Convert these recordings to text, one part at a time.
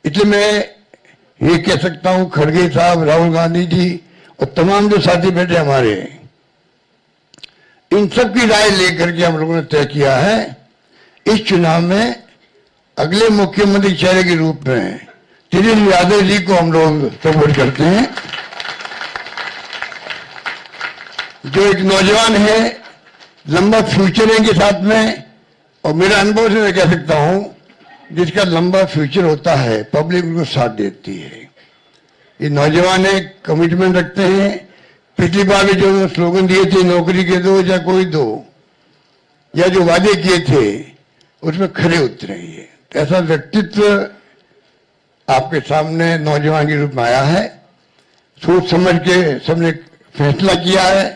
इसलिए मैं ये कह सकता हूं, खड़गे साहब, राहुल गांधी जी और तमाम जो साथी बैठे हमारे, इन सब की राय लेकर के हम लोगों ने तय किया है इस चुनाव में अगले मुख्यमंत्री चेहरे के रूप में तेजस्वी यादव जी को हम लोग सपोर्ट करते हैं, जो एक नौजवान है, लंबा फ्यूचर है इनके साथ में। और मेरा अनुभव से मैं कह सकता हूं, जिसका लंबा फ्यूचर होता है पब्लिक उनको साथ देती है। ये नौजवान है, कमिटमेंट रखते हैं। पिछली बार भी जो स्लोगन दिए थे, नौकरी के दो या कोई दो, या जो वादे किए थे उसमें खरे उतरे। ये ऐसा व्यक्तित्व आपके सामने नौजवान के रूप में आया है। सोच समझ के सबने फैसला किया है।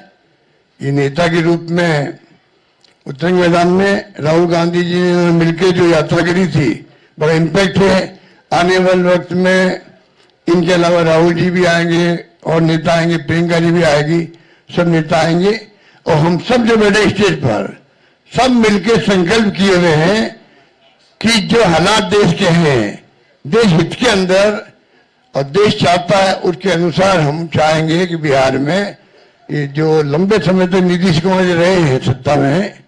ये नेता के रूप में उत्तरंग मैदान में राहुल गांधी जी ने मिलकर जो यात्रा करी थी, बड़ा इम्पैक्ट है। आने वाले वक्त में इनके अलावा राहुल जी भी आएंगे और नेता आएंगे, प्रियंका जी भी आएगी, सब नेता आएंगे। और हम सब जो बैठे स्टेज पर, सब मिलकर संकल्प किए हुए हैं कि जो हालात देश के हैं, देश हित के अंदर और देश चाहता है उसके अनुसार हम चाहेंगे कि बिहार में ये जो लंबे समय तक नीतीश कुमार जी रहे हैं सत्ता में,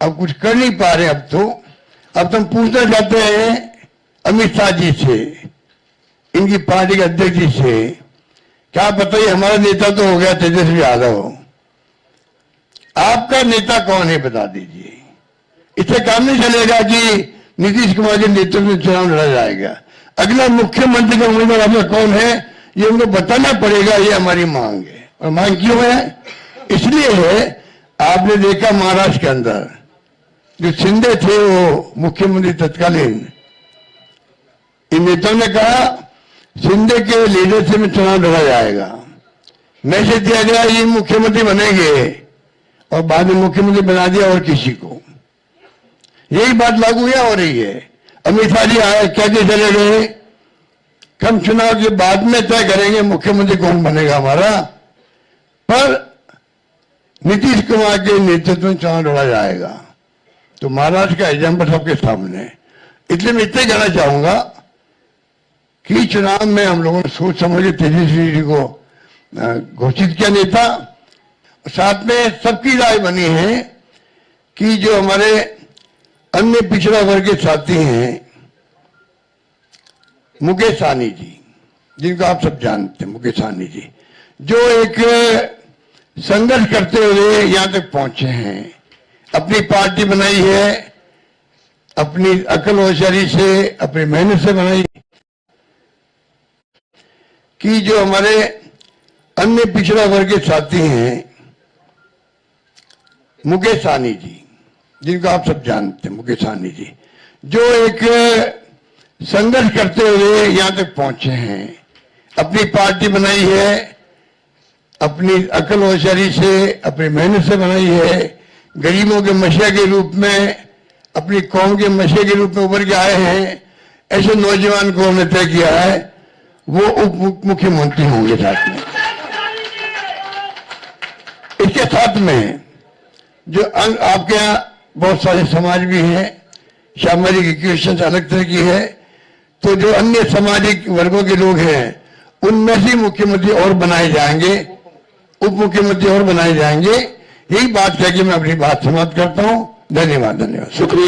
अब कुछ कर नहीं पा रहे। अब तुम पूछना चाहते हैं अमित शाह जी से, इनकी पार्टी के अध्यक्ष जी से, क्या बताइए, हमारा नेता तो हो गया तेजस्वी यादव, आपका नेता कौन है बता दीजिए। इससे काम नहीं चलेगा कि नीतीश कुमार के नेतृत्व में चुनाव लड़ा जाएगा। अगला मुख्यमंत्री का उम्मीदवार आपका कौन है, ये उनको बताना पड़ेगा। ये हमारी मांग है। और मांग क्यों है? इसलिए है, आपने देखा महाराष्ट्र के अंदर जो शिंदे थे, वो मुख्यमंत्री तत्कालीन, इन नेताओं ने कहा शिंदे के लीडरशिप में चुनाव लड़ा जाएगा। मैसेज दिया गया ये मुख्यमंत्री बनेंगे, और बाद में मुख्यमंत्री बना दिया और किसी को। यही बात लागू या हो रही है। अमित शाह जी आए, कहते चले गए, हम चुनाव के बाद में तय करेंगे मुख्यमंत्री कौन बनेगा हमारा, पर नीतीश कुमार के नेतृत्व में चुनाव लड़ा जाएगा। तो महाराष्ट्र का एग्जाम्पल सबके सामने। इसलिए मैं इतना कहना चाहूंगा कि चुनाव में हम लोगों ने सोच समझ के तेजस्वी जी को घोषित किया नेता। साथ में सबकी राय बनी है कि जो हमारे अन्य पिछड़ा वर्ग के साथी हैं, मुकेश सहनी जी, जिनको आप सब जानते हैं, मुकेश सहनी जी, जो एक संघर्ष करते हुए यहां तक पहुंचे हैं, अपनी पार्टी बनाई है, अपनी अकल होशियारी से, अपनी मेहनत से बनाई, कि जो हमारे अन्य पिछड़ा वर्ग के साथी हैं, मुकेश सहनी जी, जिनको आप सब जानते हैं, मुकेश सहनी जी, जो एक संघर्ष करते हुए यहां तक पहुंचे हैं, अपनी पार्टी बनाई है, अपनी अकल होशियारी से, अपनी मेहनत से बनाई है, गरीबों के मसीहा के रूप में, अपनी कौम के मसीहा के रूप में उभर के आए हैं। ऐसे नौजवान को हमने तय किया है वो उप मुख्यमंत्री होंगे। साथ में इसके साथ में जो आपके यहाँ बहुत सारे समाज भी हैं, सामाजिक इक्वेशन अलग तरह की है, तो जो अन्य सामाजिक वर्गों के लोग हैं उनमें से मुख्यमंत्री और बनाए जाएंगे, उप मुख्यमंत्री और बनाए जाएंगे। यही बात कह के मैं अपनी बात समाप्त करता हूं। धन्यवाद। शुक्रिया।